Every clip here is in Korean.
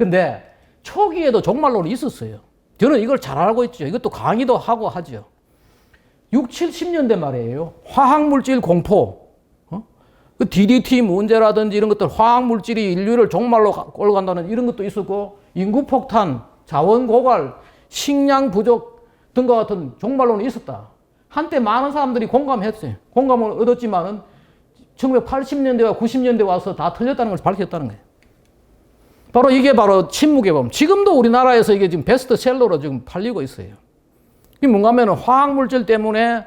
근데 초기에도 종말론이 있었어요. 저는 이걸 잘 알고 있죠. 이것도 강의도 하고 하죠. 6, 70년대 말이에요. 화학물질 공포. 그 DDT 문제라든지 이런 것들, 화학물질이 인류를 종말로 끌고 간다는 이런 것도 있었고, 인구폭탄, 자원 고갈, 식량 부족 등과 같은 종말론이 있었다. 한때 많은 사람들이 공감했어요. 공감을 얻었지만은 1980년대와 90년대 와서 다 틀렸다는 걸 밝혔다는 거예요. 바로 이게 바로 침묵의 범. 지금도 우리나라에서 이게 지금 베스트셀러로 지금 팔리고 있어요. 이게 뭔가 하면 화학물질 때문에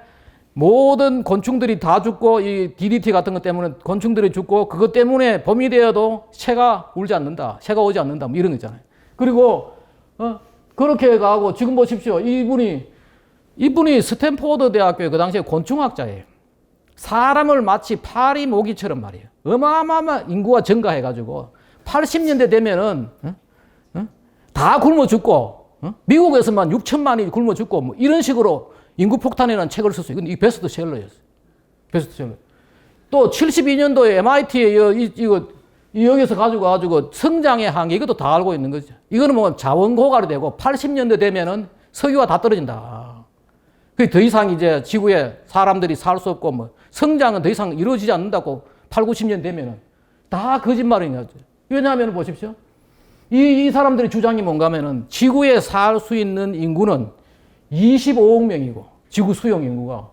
모든 곤충들이 다 죽고, 이 DDT 같은 것 때문에 곤충들이 죽고, 그것 때문에 범이 되어도 새가 울지 않는다. 새가 오지 않는다. 뭐 이런 거 있잖아요. 그리고, 그렇게 가고, 지금 보십시오. 이분이 스탠포드 대학교의 그 당시에 곤충학자예요. 사람을 마치 파리 모기처럼 말이에요. 어마어마한 인구가 증가해가지고, 80년대 되면은, 다 굶어 죽고, 미국에서만 6천만이 굶어 죽고, 뭐 이런 식으로 인구 폭탄이라는 책을 썼어요. 근데 이 베스트셀러였어요. 베스트셀러. 또 72년도에 MIT에 여기서 가지고 성장의 한계, 이것도 다 알고 있는 거죠. 이거는 뭐 자원 고갈이 되고 80년대 되면은 석유가 다 떨어진다. 그 더 이상 이제 지구에 사람들이 살 수 없고 뭐 성장은 더 이상 이루어지지 않는다고 8, 90년 되면은 다 거짓말인 거죠. 왜냐하면 보십시오. 이 사람들의 주장이 뭔가 하면은 지구에 살 수 있는 인구는 25억 명이고, 지구 수용 인구가.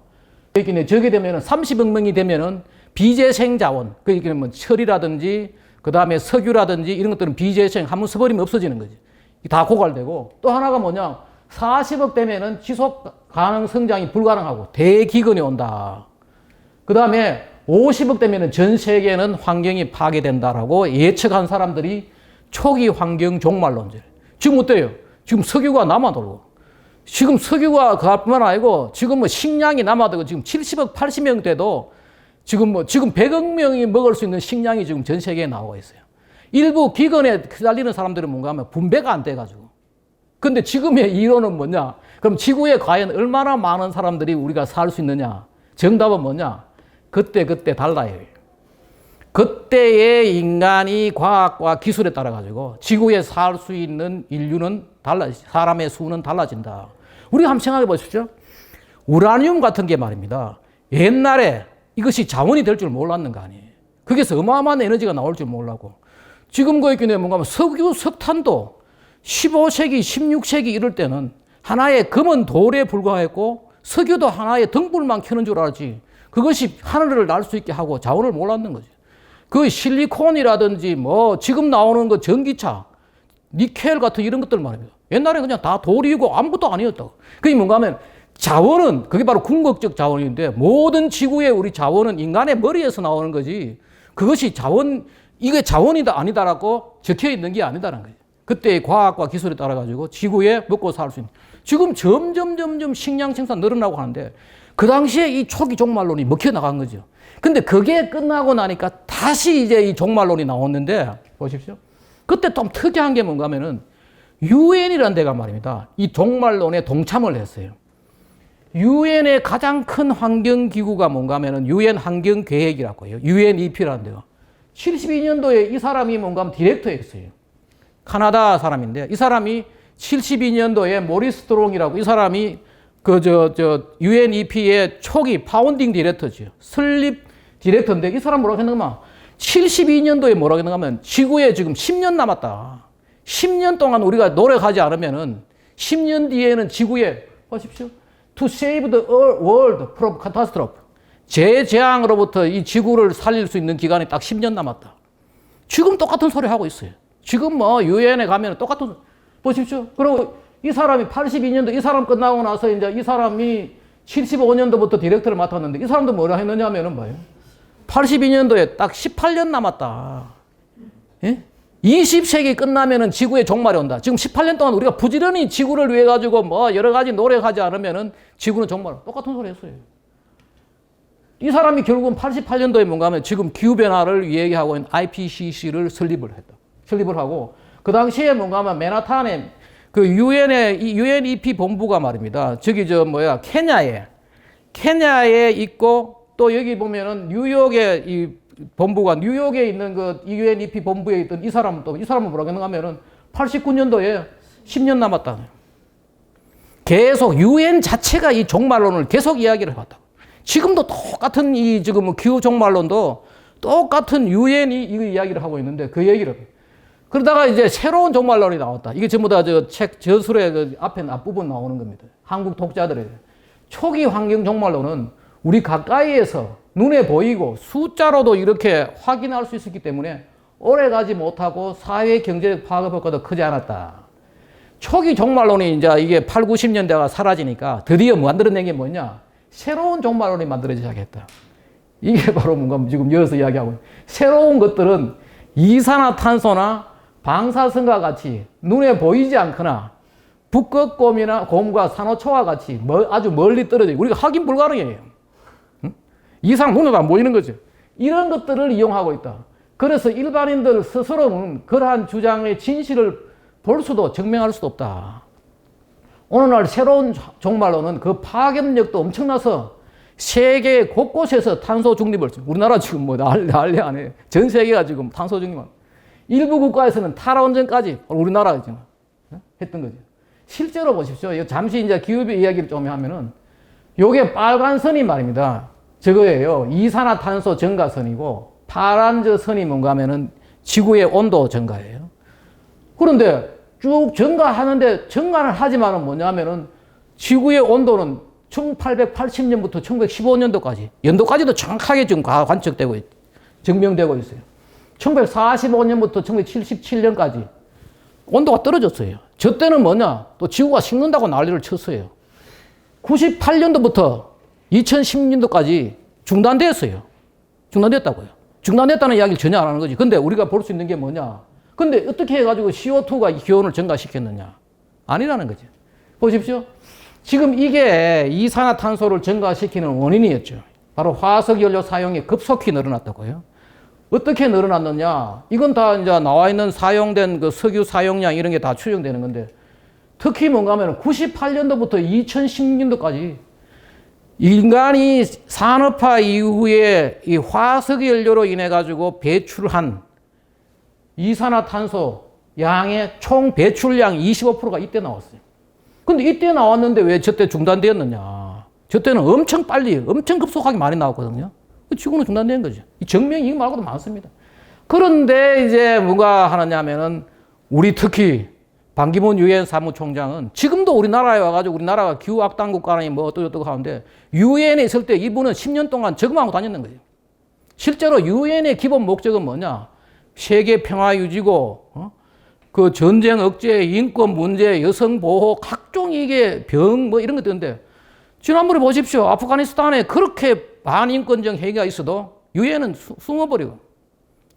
저게 되면은 30억 명이 되면은 비재생 자원, 그러니까 뭐 철이라든지, 그 다음에 석유라든지 이런 것들은 비재생, 한번 써버리면 없어지는 거지. 다 고갈되고, 또 하나가 뭐냐, 40억 되면은 지속 가능 성장이 불가능하고 대기근이 온다. 그 다음에 50억 되면은 전 세계는 환경이 파괴된다라고 예측한 사람들이 초기 환경 종말론者. 지금 어때요? 지금 석유가 남아돌고. 지금 석유가 그뿐만 아니고 지금 뭐 식량이 남아도고 지금 70억, 80명 돼도 지금 100억 명이 먹을 수 있는 식량이 지금 전 세계에 나오고 있어요. 일부 기근에 시달리는 사람들은 뭔가 하면 분배가 안 돼가지고. 근데 지금의 이론은 뭐냐? 그럼 지구에 과연 얼마나 많은 사람들이 우리가 살 수 있느냐? 정답은 뭐냐? 그때 달라요. 그때의 인간이 과학과 기술에 따라 가지고 지구에 살 수 있는 인류는 사람의 수는 달라진다. 우리가 한번 생각해 보십시오. 우라늄 같은 게 말입니다. 옛날에 이것이 자원이 될 줄 몰랐는 거 아니에요. 거기서 어마어마한 에너지가 나올 줄 몰랐고. 지금 거 있긴 해 뭔가 석유, 석탄도 15세기, 16세기 이럴 때는 하나의 검은 돌에 불과했고 석유도 하나의 등불만 켜는 줄 알았지. 그것이 하늘을 날 수 있게 하고 자원을 몰랐는 거죠. 그 실리콘이라든지 뭐 지금 나오는 거 전기차, 니켈 같은 이런 것들 말입니다. 옛날에 그냥 다 돌이고 아무것도 아니었다고. 그게 뭔가 하면 자원은 그게 바로 궁극적 자원인데 모든 지구의 우리 자원은 인간의 머리에서 나오는 거지. 그것이 이게 자원이다 아니다라고 적혀 있는 게 아니다라는 거예요. 그때의 과학과 기술에 따라 가지고 지구에 먹고 살 수 있는. 지금 점점 식량 생산 늘어나고 하는데 그 당시에 이 초기 종말론이 먹혀 나간 거죠. 근데 그게 끝나고 나니까 다시 이제 이 종말론이 나왔는데 보십시오. 그때 좀 특이한 게 뭔가 하면은 유엔이라는 데가 말입니다. 이 종말론에 동참을 했어요. 유엔의 가장 큰 환경기구가 뭔가 하면은 유엔 환경계획이라고 해요. UNEP라는 데가. 72년도에 이 사람이 뭔가 하면 디렉터였어요. 카나다 사람인데 이 사람이 72년도에 모리스 스트롱이라고 이 사람이 UNEP의 초기 파운딩 디렉터죠. 설립 디렉터인데 이 사람 뭐라고 했는가? 72년도에 뭐라고 했는가 하면 지구에 지금 10년 남았다. 10년 동안 우리가 노력하지 않으면은 10년 뒤에는 지구에 보십시오. To save the world from catastrophe. 재재앙으로부터 이 지구를 살릴 수 있는 기간이 딱 10년 남았다. 지금 똑같은 소리 하고 있어요. 지금 뭐 유엔에 가면 똑같은 보십시오. 그리고 이 사람이 82년도 이 사람 끝나고 나서 이제 이 사람이 75년도부터 디렉터를 맡았는데 이 사람도 뭐라 했느냐 하면은 뭐예요? 82년도에 딱 18년 남았다. 예? 20세기 끝나면은 지구의 종말이 온다. 지금 18년 동안 우리가 부지런히 지구를 위해 가지고 뭐 여러 가지 노력하지 않으면은 지구는 종말. 똑같은 소리 했어요. 이 사람이 결국은 88년도에 뭔가 하면 지금 기후변화를 이야기하고 있는 IPCC를 설립을 했다. 설립을 하고 그 당시에 뭔가 하면 맨하탄에 그 UNEP 본부가 말입니다. 저기 케냐에 있고 또 여기 보면은 뉴욕에 이 본부가 뉴욕에 있는 그 UNEP 본부에 있던 이 사람은 뭐라고 했는가 하면은 89년도에 10년 남았다. 계속 유엔 자체가 이 종말론을 계속 이야기를 해왔다. 지금도 똑같은 이 지금 기후 종말론도 똑같은 유엔이 이 이야기를 하고 있는데 그 얘기를. 그러다가 이제 새로운 종말론이 나왔다. 이게 전부 다 저 책 저술의 그 앞에 앞부분 나오는 겁니다. 한국 독자들의 초기 환경 종말론은 우리 가까이에서 눈에 보이고 숫자로도 이렇게 확인할 수 있었기 때문에 오래가지 못하고 사회 경제적 파급 효과도 크지 않았다. 초기 종말론이 이제 이게 8, 90년대가 사라지니까 드디어 만들어낸 게 뭐냐? 새로운 종말론이 만들어지기 시작했다. 이게 바로 뭔가 지금 여기서 이야기하고 새로운 것들은 이산화탄소나 방사선과 같이 눈에 보이지 않거나 북극곰과 산호초와 같이 아주 멀리 떨어져 우리가 확인 불가능해요. 응? 이상 눈에도 안 보이는 거죠. 이런 것들을 이용하고 있다. 그래서 일반인들 스스로는 그러한 주장의 진실을 볼 수도 증명할 수도 없다. 오늘날 새로운 종말로는 그 파급력도 엄청나서 세계 곳곳에서 탄소 중립을 우리나라 지금 뭐 난리 아니에요. 전 세계가 지금 탄소 중립. 일부 국가에서는 탈원전까지 우리나라가 지금 했던 거죠. 실제로 보십시오. 잠시 이제 기후변 이야기를 좀 하면은 요게 빨간 선이 말입니다. 저거예요. 이산화탄소 증가선이고 파란 저 선이 뭔가 하면은 지구의 온도 증가예요. 그런데 쭉 증가하는데 증가는 하지만은 뭐냐면은 지구의 온도는 1880년부터 1915년도까지 연도까지도 정확하게 지금 관측되고 증명되고 있어요. 1945년부터 1977년까지 온도가 떨어졌어요. 저 때는 뭐냐? 또 지구가 식는다고 난리를 쳤어요. 98년도부터 2010년도까지 중단됐어요. 중단됐다고요. 중단됐다는 이야기를 전혀 안 하는 거지. 근데 우리가 볼 수 있는 게 뭐냐? 근데 어떻게 해가지고 CO2가 기온을 증가시켰느냐? 아니라는 거죠. 보십시오. 지금 이게 이산화탄소를 증가시키는 원인이었죠. 바로 화석연료 사용이 급속히 늘어났다고요. 어떻게 늘어났느냐? 이건 다 이제 나와 있는 사용된 그 석유 사용량 이런 게 다 추정되는 건데 특히 뭔가 하면 98년도부터 2010년도까지 인간이 산업화 이후에 이 화석연료로 인해 가지고 배출한 이산화탄소 양의 총 배출량 25%가 이때 나왔어요. 근데 이때 나왔는데 왜 저때 중단되었느냐? 저때는 엄청 빨리, 엄청 급속하게 많이 나왔거든요. 지구는 중단된 거죠. 이 증명이 이거 말고도 많습니다. 그런데 이제 뭐가 하느냐 하면은 우리 특히 반기문 유엔 사무총장은 지금도 우리나라에 와가지고 우리나라가 기후 악당 국가라니 뭐 어떠고 하는데 유엔에 있을 때 이분은 10년 동안 적응하고 다녔는 거예요. 실제로 유엔의 기본 목적은 뭐냐? 세계 평화 유지고, 그 전쟁 억제, 인권 문제, 여성 보호, 각종 이게 병 뭐 이런 것들인데 지난번에 보십시오. 아프가니스탄에 그렇게 반인권적 행위가 있어도 유엔은 숨어버리고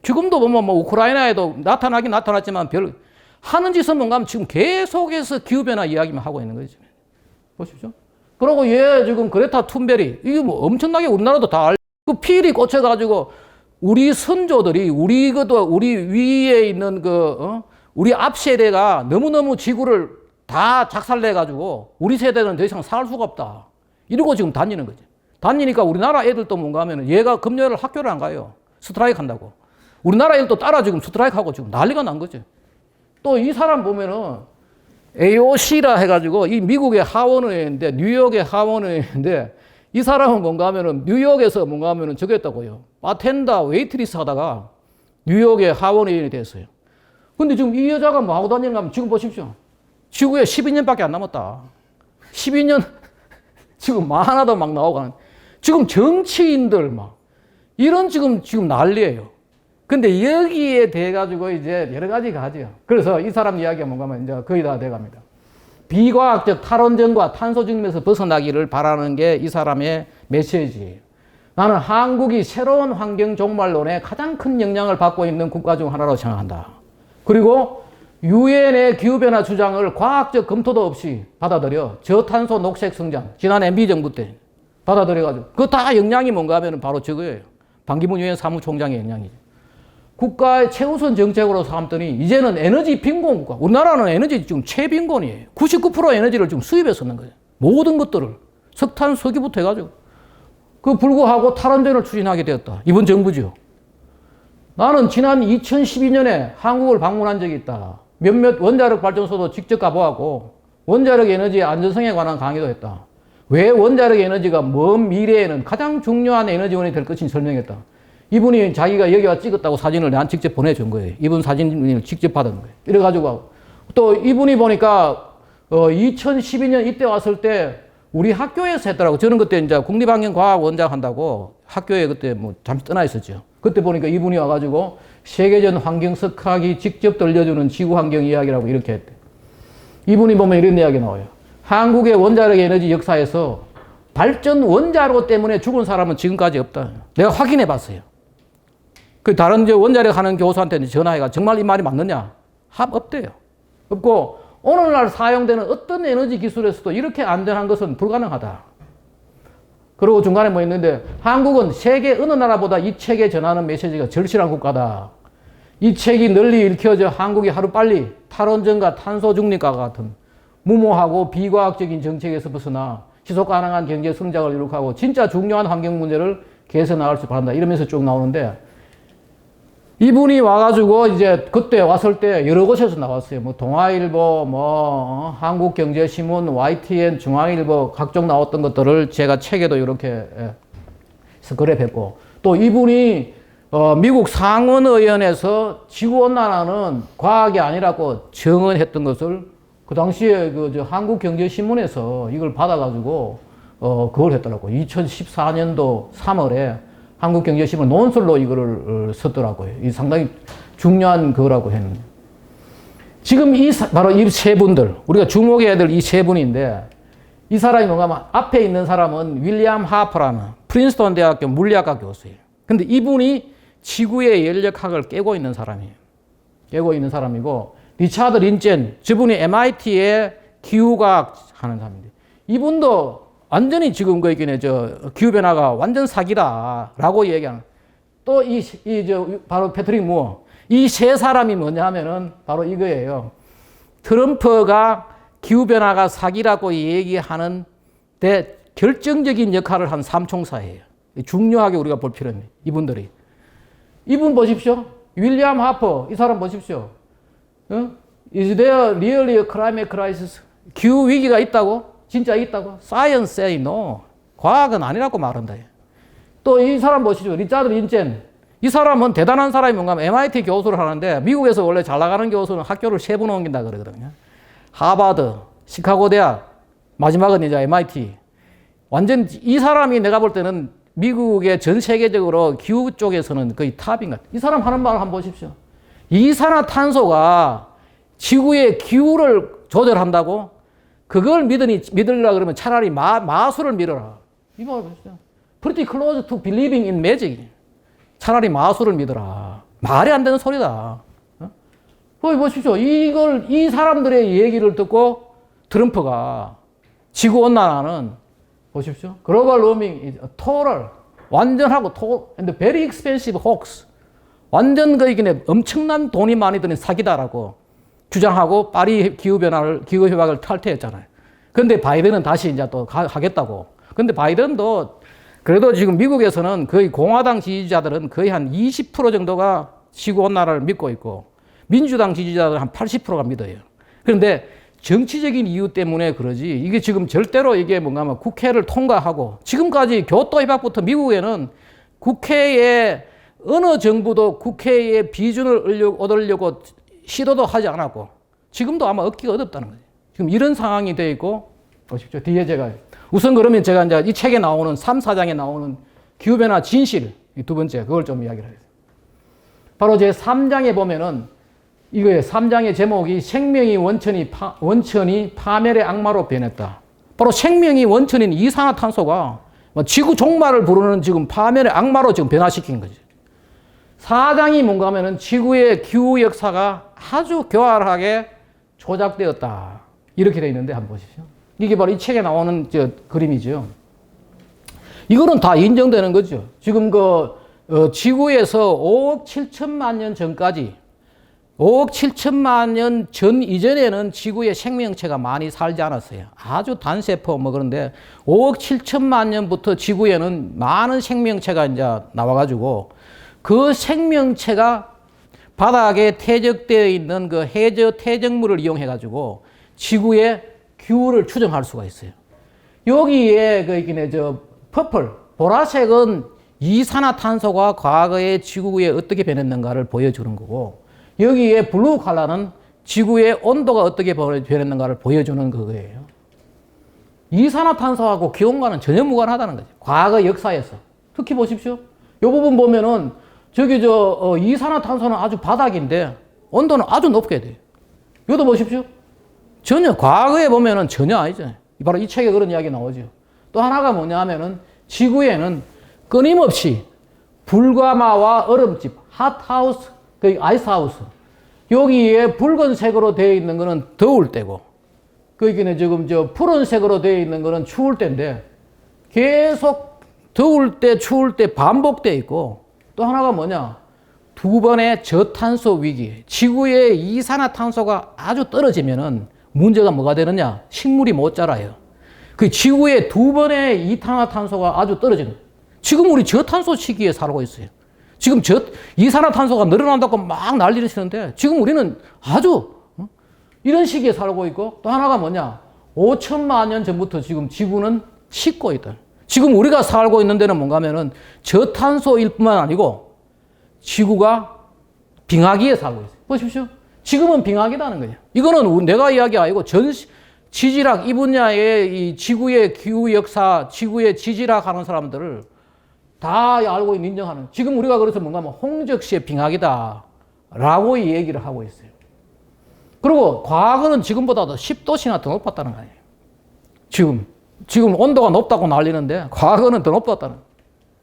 지금도 보면 뭐 우크라이나에도 나타나긴 나타났지만 별 하는 짓은 뭔가 하면 지금 계속해서 기후변화 이야기만 하고 있는 거죠. 보십시오. 그리고 얘 지금 그레타 툰베리 이게 뭐 엄청나게 우리나라도 다 그 필이 꽂혀가지고 우리 선조들이 우리 위에 있는 우리 앞 세대가 너무너무 지구를 다 작살내가지고 우리 세대는 더 이상 살 수가 없다. 이러고 지금 다니는 거죠. 다니니까 우리나라 애들도 뭔가 하면 얘가 금요일 학교를 안 가요. 스트라이크 한다고. 우리나라 애들도 따라 지금 스트라이크 하고 지금 난리가 난 거죠. 또 이 사람 보면은 AOC라 해가지고 이 미국의 하원의원인데 뉴욕의 하원의원인데 이 사람은 뭔가 하면은 뉴욕에서 뭔가 하면은 저거 했다고요. 바텐더 웨이트리스 하다가 뉴욕의 하원의원이 됐어요. 근데 지금 이 여자가 뭐 하고 다니는가 하면 지금 보십시오. 지구에 12년밖에 안 남았다. 12년 지금 하나도 막 나오고 하는. 지금 정치인들 막 이런 지금 난리예요. 근데 여기에 대해 가지고 이제 여러 가지가 하죠. 그래서 이 사람 이야기가 뭔가 하면 이제 거의 다 돼 갑니다. 비과학적 탈원전과 탄소 중립에서 벗어나기를 바라는 게 이 사람의 메시지예요. 나는 한국이 새로운 환경 종말론에 가장 큰 영향을 받고 있는 국가 중 하나라고 생각한다. 그리고 유엔의 기후변화 주장을 과학적 검토도 없이 받아들여 저탄소 녹색 성장, 지난 MB 정부 때 받아들여가지고 그거 다 영향이 뭔가 하면 바로 저거예요. 반기문 유엔 사무총장의 영향이죠. 국가의 최우선 정책으로 삼더니 이제는 에너지 빈곤 국가. 우리나라는 에너지 지금 최빈곤이에요. 99% 에너지를 지금 수입해 쓰는 거예요. 모든 것들을. 석탄, 석유부터 해가지고. 그 불구하고 탈원전을 추진하게 되었다. 이번 정부죠. 나는 지난 2012년에 한국을 방문한 적이 있다. 몇몇 원자력 발전소도 직접 가보았고 원자력 에너지 안전성에 관한 강의도 했다. 왜 원자력 에너지가 먼 미래에는 가장 중요한 에너지원이 될 것인지 설명했다. 이분이 자기가 여기 와 찍었다고 사진을 나한테 직접 보내준 거예요. 이분 사진을 직접 받은 거예요. 이래가지고 또 이분이 보니까 2012년 이때 왔을 때 우리 학교에서 했더라고. 저는 그때 이제 국립환경과학원장 한다고 학교에 그때 뭐 잠시 떠나 있었죠. 그때 보니까 이분이 와가지고 세계전 환경석학이 직접 들려주는 지구환경 이야기라고 이렇게 했대. 이분이 보면 이런 이야기 나와요. 한국의 원자력 에너지 역사에서 발전 원자로 때문에 죽은 사람은 지금까지 없다. 내가 확인해 봤어요. 그 다른 원자력 하는 교수한테 전화해가 정말 이 말이 맞느냐? 없대요. 없고 오늘날 사용되는 어떤 에너지 기술에서도 이렇게 안전한 것은 불가능하다. 그리고 중간에 뭐 있는데 한국은 세계 어느 나라보다 이 책에 전하는 메시지가 절실한 국가다. 이 책이 널리 읽혀져 한국이 하루빨리 탈원전과 탄소 중립과 같은 무모하고 비과학적인 정책에서 벗어나 지속 가능한 경제 성장을 이룩하고 진짜 중요한 환경 문제를 개선할 수 바란다. 이러면서 쭉 나오는데 이분이 와가지고 이제 그때 왔을 때 여러 곳에서 나왔어요. 뭐 동아일보, 한국경제신문, YTN, 중앙일보 각종 나왔던 것들을 제가 책에도 이렇게 글에 뵙고 또 이분이 미국 상원의원에서 지구온난화는 과학이 아니라고 정언했던 것을 그 당시에 한국경제신문에서 이걸 받아가지고 그걸 했더라고요. 2014년도 3월에 한국경제신문 논술로 이거를 썼더라고요. 이 상당히 중요한 거라고 했는데. 지금 바로 이 세 분들, 우리가 주목해야 될 이 세 분인데, 이 사람이 뭔가 하면 앞에 있는 사람은 윌리엄 하퍼라는 프린스턴 대학교 물리학과 교수예요. 근데 이분이 지구의 연력학을 깨고 있는 사람이에요. 깨고 있는 사람이고, 리차드 린젠, 저분이 MIT의 기후과학 하는 사람인데, 이분도 완전히 지금 그 얘기네, 기후변화가 완전 사기다라고 얘기하는. 또 바로 패트릭 무어. 이 세 사람이 뭐냐 하면은 바로 이거예요. 트럼프가 기후변화가 사기라고 얘기하는 데 결정적인 역할을 한 삼총사예요. 중요하게 우리가 볼 필요는 이분들이. 이분 보십시오. 윌리엄 하퍼. 이 사람 보십시오. Is there really a climate crisis? 기후 위기가 있다고? 진짜 있다고? Science say no. 과학은 아니라고 말한다. 또 이 사람 보시죠. 리차드 린젠. 이 사람은 대단한 사람이 뭔가 하면 MIT 교수를 하는데 미국에서 원래 잘 나가는 교수는 학교를 3번 옮긴다 그러거든요. 하버드, 시카고 대학, 마지막은 이제 MIT. 완전 이 사람이 내가 볼 때는 미국의 전 세계적으로 기후 쪽에서는 거의 탑인 것 같아요. 이 사람 하는 말 한번 보십시오. 이산화탄소가 지구의 기후를 조절한다고? 그걸 믿으려 그러면 차라리 마술을 믿어라. 이 말 보십시오. Pretty close to believing in magic. 차라리 마술을 믿어라. 말이 안 되는 소리다. 거기 보십시오. 이 사람들의 얘기를 듣고 트럼프가 지구온난화는 보십시오. 글로벌 워밍 is total. 완전하고 and very expensive hoax. 완전 엄청난 돈이 많이 드는 사기다라고 주장하고 파리 기후협약을 탈퇴했잖아요. 근데 바이든은 다시 이제 또 하겠다고. 근데 바이든도 그래도 지금 미국에서는 거의 공화당 지지자들은 거의 한 20% 정도가 지구온난화를 믿고 있고 민주당 지지자들은 한 80%가 믿어요. 그런데 정치적인 이유 때문에 그러지 이게 지금 절대로 이게 뭔가 하면 국회를 통과하고 지금까지 교토협약부터 미국에는 국회에 어느 정부도 국회의 비준을 얻으려고 시도도 하지 않았고 지금도 아마 얻기가 어렵다는 거죠. 지금 이런 상황이 되어 있고 보십시오. 뒤에 제가 우선 그러면 제가 이제 이 책에 나오는 3, 4장에 나오는 기후변화 진실 이 두 번째 그걸 좀 이야기를 하겠습니다. 바로 제 3장에 보면은 이거예요. 3장의 제목이 생명이 원천이 파멸의 악마로 변했다. 바로 생명이 원천인 이산화탄소가 지구 종말을 부르는 지금 파멸의 악마로 지금 변화시킨 거죠. 4장이 뭔가 하면은 지구의 기후 역사가 아주 교활하게 조작되었다. 이렇게 되어 있는데 한번 보십시오. 이게 바로 이 책에 나오는 그림이죠. 이거는 다 인정되는 거죠. 지금 지구에서 5억 7천만 년 전까지 5억 7천만 년 전 이전에는 지구에 생명체가 많이 살지 않았어요. 아주 단세포 그런데 5억 7천만 년부터 지구에는 많은 생명체가 이제 나와가지고 그 생명체가 바닥에 퇴적되어 있는 그 해저 퇴적물을 이용해 가지고 지구의 기후를 추정할 수가 있어요. 여기에 그 있긴 저 퍼플 보라색은 이산화탄소가 과거에 지구에 어떻게 변했는가를 보여주는 거고, 여기에 블루 컬러는 지구의 온도가 어떻게 변했는가를 보여주는 그거예요. 이산화탄소하고 기온과는 전혀 무관하다는 거죠. 과거 역사에서. 특히 보십시오. 이 부분 보면은 저기 이산화탄소는 아주 바닥인데 온도는 아주 높게 돼요. 이것도 보십시오. 전혀 과거에 보면은 전혀 아니죠. 바로 이 책에 그런 이야기 나오죠. 또 하나가 뭐냐 하면은 지구에는 끊임없이 불가마와 얼음집, 핫하우스, 그 아이스하우스. 여기에 붉은색으로 되어 있는 거는 더울 때고, 거기는 지금 푸른색으로 되어 있는 거는 추울 때인데, 계속 더울 때, 추울 때 반복되어 있고, 또 하나가 뭐냐? 두 번의 저탄소 위기. 지구의 이산화탄소가 아주 떨어지면은 문제가 뭐가 되느냐? 식물이 못 자라요. 그 지구의 두 번의 이산화탄소가 아주 떨어지는 거예요. 지금 우리 저탄소 시기에 살고 있어요. 지금 이산화탄소가 늘어난다고 막 난리를 치는데 지금 우리는 아주 이런 시기에 살고 있고, 또 하나가 뭐냐? 5천만 년 전부터 지금 지구는 식고 있다. 지금 우리가 살고 있는 데는 뭔가 하면은 저탄소일 뿐만 아니고 지구가 빙하기에 살고 있어요. 보십시오. 지금은 빙하기라는 거예요. 이거는 내가 이야기 아니고 지질학, 이 분야의 이 지구의 기후 역사, 지구의 지질학 하는 사람들을 다 알고 있는, 인정하는. 지금 우리가 그래서 뭔가 하면 홍적시의 빙하기다 라고 이 얘기를 하고 있어요. 그리고 과거는 지금보다도 10도씨나 더 높았다는 거 아니에요. 지금 온도가 높다고 난리는데 과거는 더 높았다는 거예요.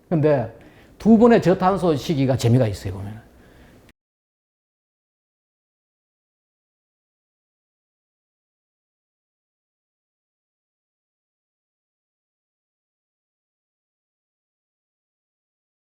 근데 두 번의 저탄소 시기가 재미가 있어요, 보면.